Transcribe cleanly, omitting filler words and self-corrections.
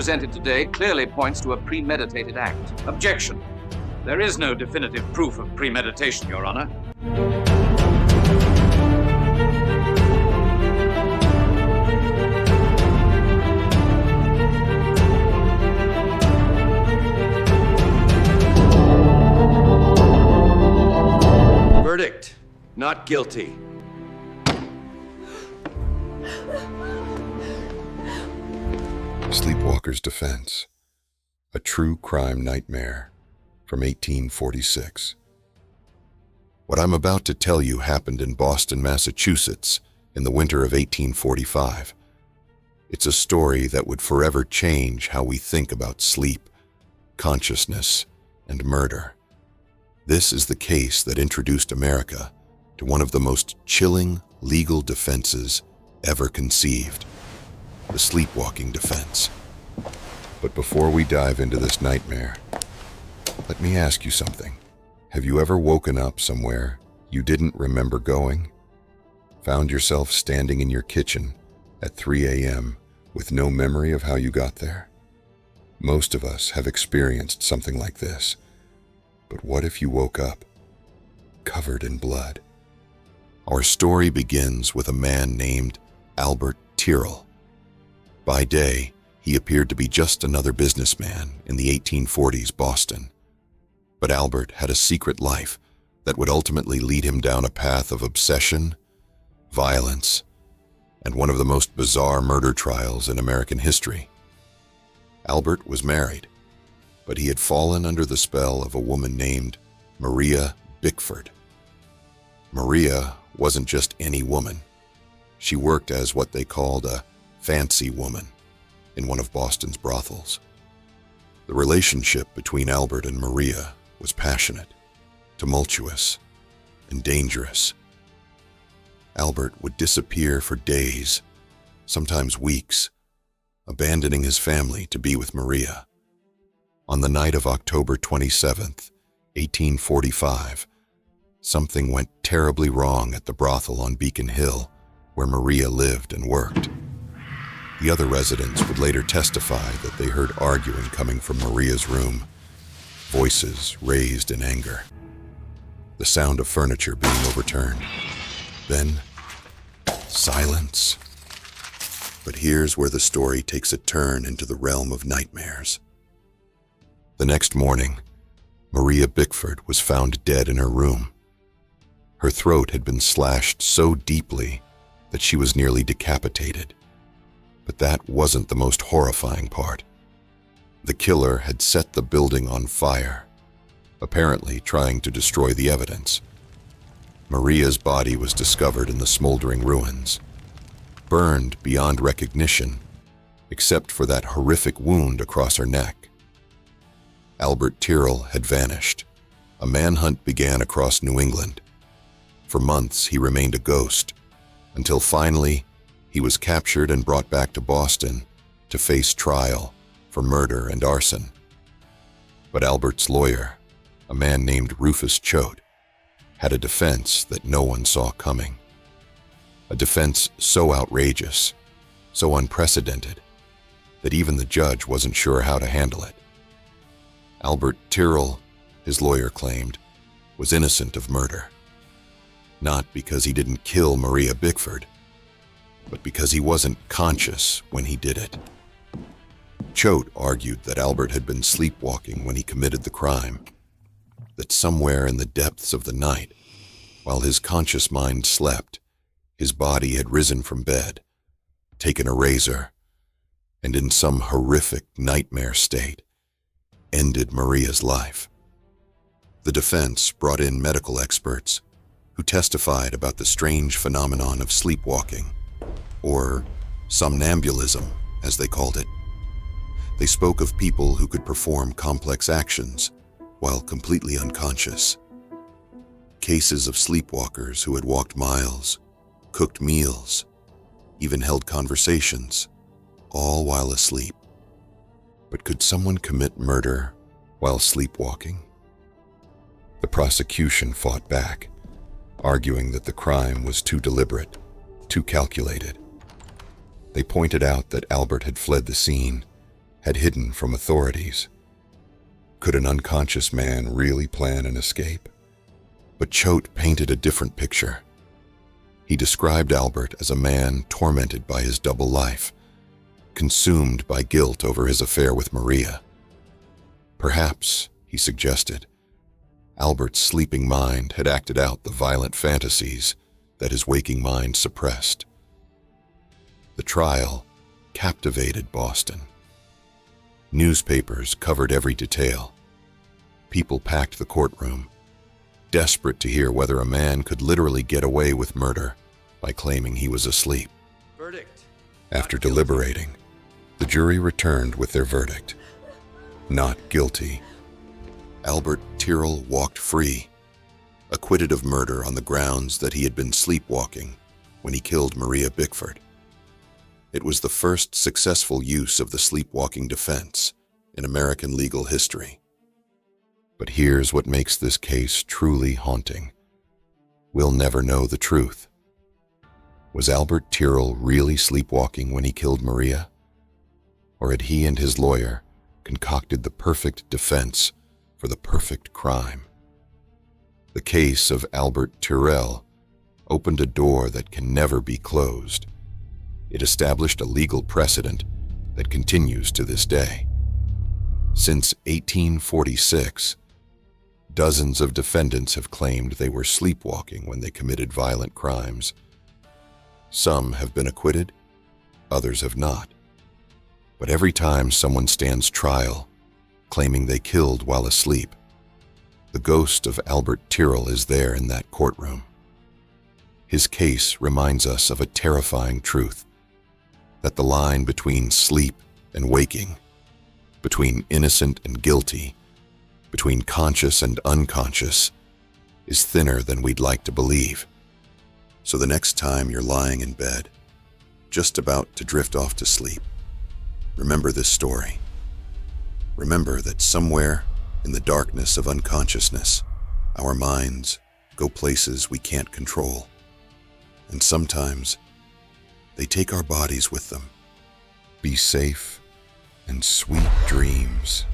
presented today clearly points to a premeditated act. Objection. There is no definitive proof of premeditation, Your Honor. Verdict, not guilty. Sleepwalker's Defense, a true crime nightmare from 1846. What I'm about to tell you happened in Boston, Massachusetts in the winter of 1845. It's a story that would forever change how we think about sleep, consciousness, and murder. This is the case that introduced America to one of the most chilling legal defenses ever conceived, the sleepwalking defense. But before we dive into this nightmare, let me ask you something. Have you ever woken up somewhere you didn't remember going? Found yourself standing in your kitchen at 3 a.m. with no memory of how you got there? Most of us have experienced something like this. But what if you woke up covered in blood? Our story begins with a man named Albert Tirrell. By day, he appeared to be just another businessman in the 1840s Boston. But Albert had a secret life that would ultimately lead him down a path of obsession, violence, and one of the most bizarre murder trials in American history. Albert was married, but he had fallen under the spell of a woman named Maria Bickford. Maria wasn't just any woman. She worked as what they called a fancy woman in one of Boston's brothels. The relationship between Albert and Maria was passionate, tumultuous, and dangerous. Albert would disappear for days, sometimes weeks, abandoning his family to be with Maria. On the night of October 27th, 1845, something went terribly wrong at the brothel on Beacon Hill, where Maria lived and worked. The other residents would later testify that they heard arguing coming from Maria's room, voices raised in anger, the sound of furniture being overturned. Then, silence. But here's where the story takes a turn into the realm of nightmares. The next morning, Maria Bickford was found dead in her room. Her throat had been slashed so deeply that she was nearly decapitated. But that wasn't the most horrifying part. The killer had set the building on fire, apparently trying to destroy the evidence. Maria's body was discovered in the smoldering ruins, burned beyond recognition, except for that horrific wound across her neck. Albert Tirrell had vanished. A manhunt began across New England. For months, he remained a ghost, until finally, he was captured and brought back to Boston to face trial for murder and arson. But Albert's lawyer, a man named Rufus Choate, had a defense that no one saw coming. A defense so outrageous, so unprecedented, that even the judge wasn't sure how to handle it. Albert Tirrell, his lawyer claimed, was innocent of murder. Not because he didn't kill Maria Bickford, but because he wasn't conscious when he did it. Choate argued that Albert had been sleepwalking when he committed the crime, that somewhere in the depths of the night, while his conscious mind slept, his body had risen from bed, taken a razor, and in some horrific nightmare state, ended Maria's life. The defense brought in medical experts who testified about the strange phenomenon of sleepwalking, or somnambulism, as they called it. They spoke of people who could perform complex actions while completely unconscious. Cases of sleepwalkers who had walked miles, cooked meals, even held conversations, all while asleep. But could someone commit murder while sleepwalking? The prosecution fought back, arguing that the crime was too deliberate, too calculated. They pointed out that Albert had fled the scene, had hidden from authorities. Could an unconscious man really plan an escape? But Choate painted a different picture. He described Albert as a man tormented by his double life, consumed by guilt over his affair with Maria. Perhaps, he suggested, Albert's sleeping mind had acted out the violent fantasies that his waking mind suppressed. The trial captivated Boston. Newspapers covered every detail. People packed the courtroom, desperate to hear whether a man could literally get away with murder by claiming he was asleep. Verdict. After deliberating, the jury returned with their verdict: not guilty. Albert Tirrell walked free, acquitted of murder on the grounds that he had been sleepwalking when he killed Maria Bickford. It was the first successful use of the sleepwalking defense in American legal history. But here's what makes this case truly haunting. We'll never know the truth. Was Albert Tirrell really sleepwalking when he killed Maria? Or had he and his lawyer concocted the perfect defense for the perfect crime? The case of Albert Tirrell opened a door that can never be closed. It established a legal precedent that continues to this day. Since 1846, dozens of defendants have claimed they were sleepwalking when they committed violent crimes. Some have been acquitted, others have not. But every time someone stands trial, claiming they killed while asleep, the ghost of Albert Tirrell is there in that courtroom. His case reminds us of a terrifying truth, that the line between sleep and waking, between innocent and guilty, between conscious and unconscious, is thinner than we'd like to believe. So the next time you're lying in bed, just about to drift off to sleep, remember this story. Remember that somewhere in the darkness of unconsciousness, our minds go places we can't control. And sometimes they take our bodies with them. Be safe and sweet dreams.